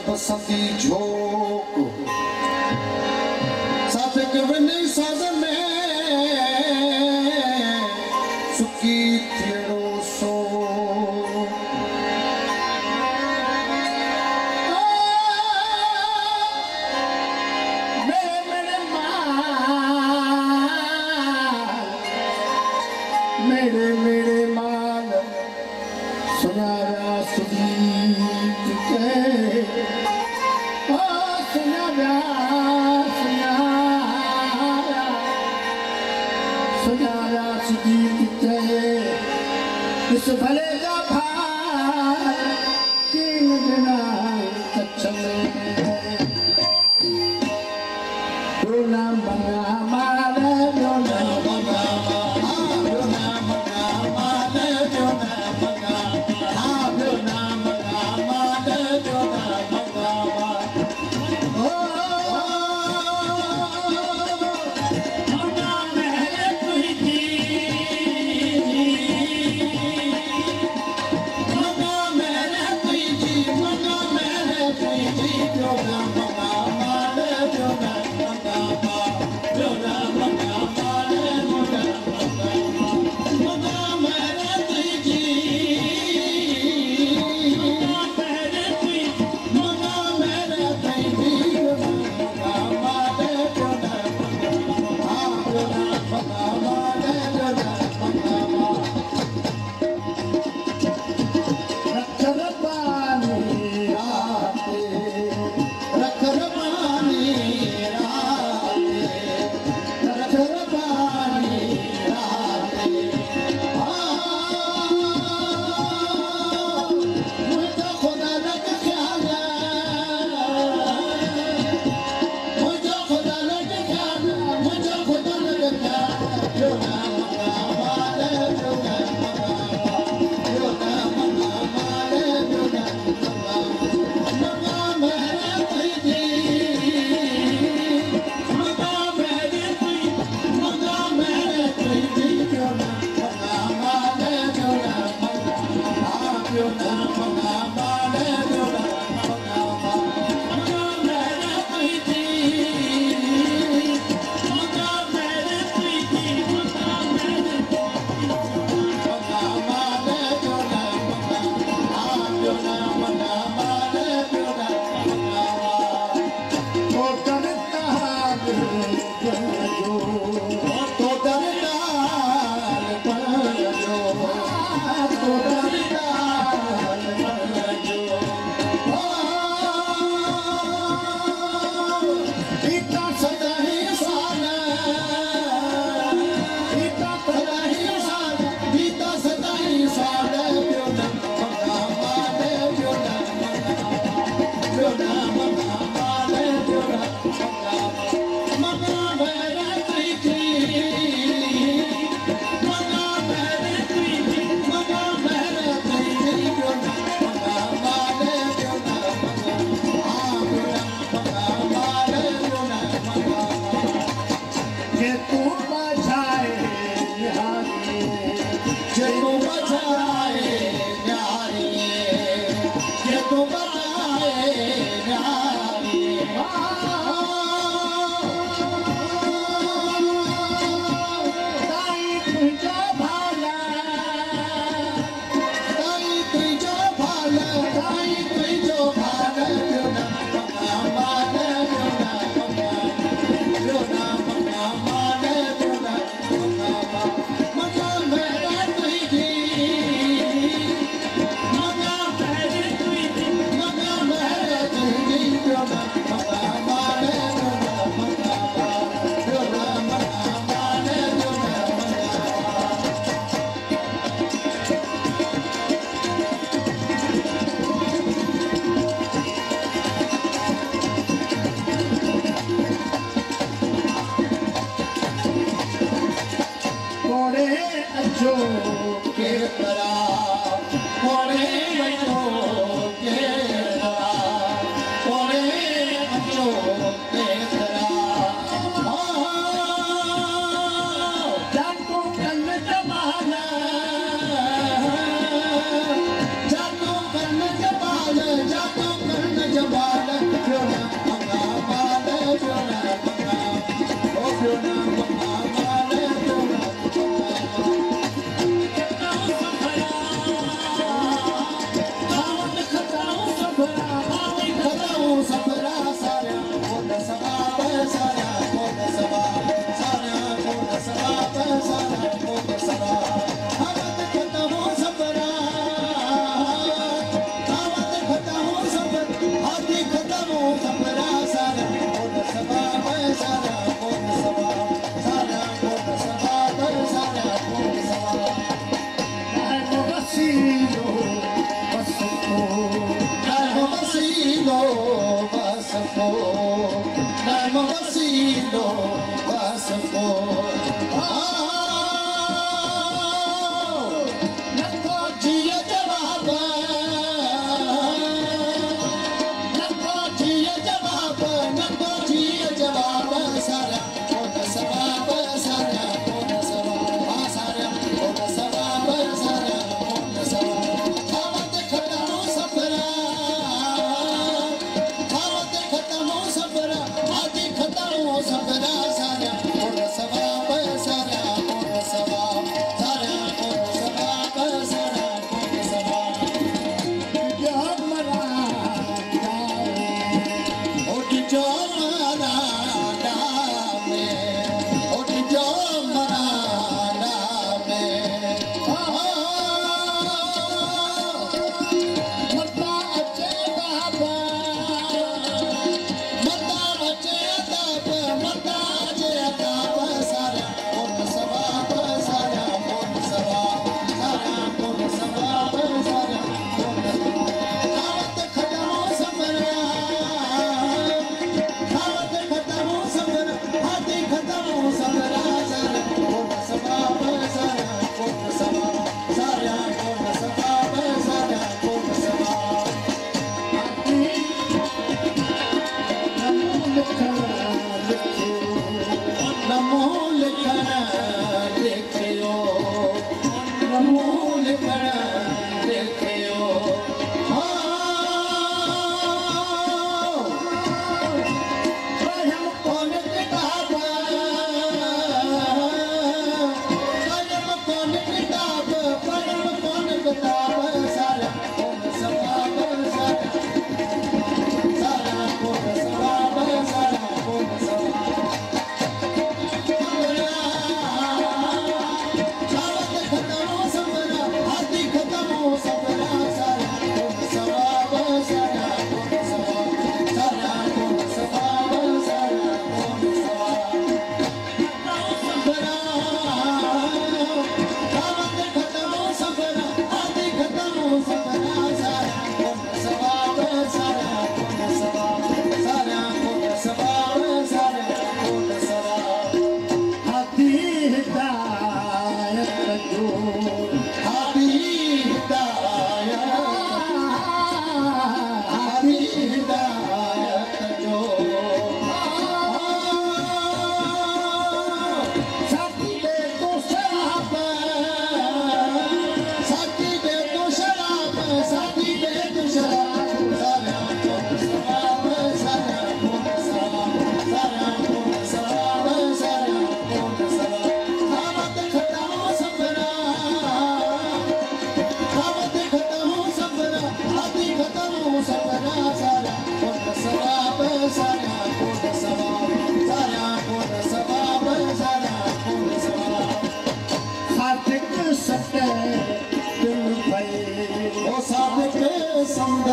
बसंती झोंक साथिक विनी साजन में सुकी थियड़ो सो मेरे माल सुनारा सुदीप के सुनारा सुदीप के इस भले का भार तीन बिना कच्छ में रोना मना मार रोना मना रोना मना मार रोना मना रोना मना मार रोना मना लो बस को नथो जिए जवाब नथो जिए जवाब नथो जिए जवाब सारा कोन सवाब सारा कोन सवाब सारा कोन सवाब सारा कोन सवाब खावत खत्म सफरा खावत खत्म सफरा आदि खत्म सफरा सारा कोन सवाब सारा कोन सवाब सारा कोन सवाब सारा कोन सवाब जो मरा उठ जो मरा में उठ जो मरा में मता अचे बाबा मता अचे बाबा मता अचे बाबा सारा कोन सवाब सारा कोन सवाब सारा कोन सवाब सारा कोन खावत खत्म सफरा खावत खत्म सफरा हाथी खत्म सफरा सारा कोन सवाब सारा कोन सवाब सारा कोन सवाब सारा कोन सवाब नमो लिखना लिखियो नमो लिखना लिखियो पढ़म कौन किताब पढ़म कौन किताब पढ़म कौन किताब सारा कौन सवाब सारा सारा कौन सवाब सारा कौन सवाब खावत खत्म सफरा हाथी खत्म सफरा सारा कौन सवाब सारा कौन सवाब सारा कौन सवाब सारा कौन सवाब सफरा खावत खत्म सफरा हाथी खत्म सफरा सारा कौन सवाब सारा कौन सवाब सारा कौन सवाब सारा कौन सवाब हाथी हिदायत जो हाथी हिदायत जो साथी दे तो शराब साथी दे तो शराब साथी दे तो शराब सारा कौन सवाब सारा कौन सवाब सारा कौन सवाब सारा कौन सवाब खावत खत्म सफरा खावत खत्म सफरा हाथी खत्म सफरा सारा कौन सवाब सारा कौन सवाब सारा कौन सवाब सारा कौन सवाब सादिक सत्य दिल भई ओ सादिक संग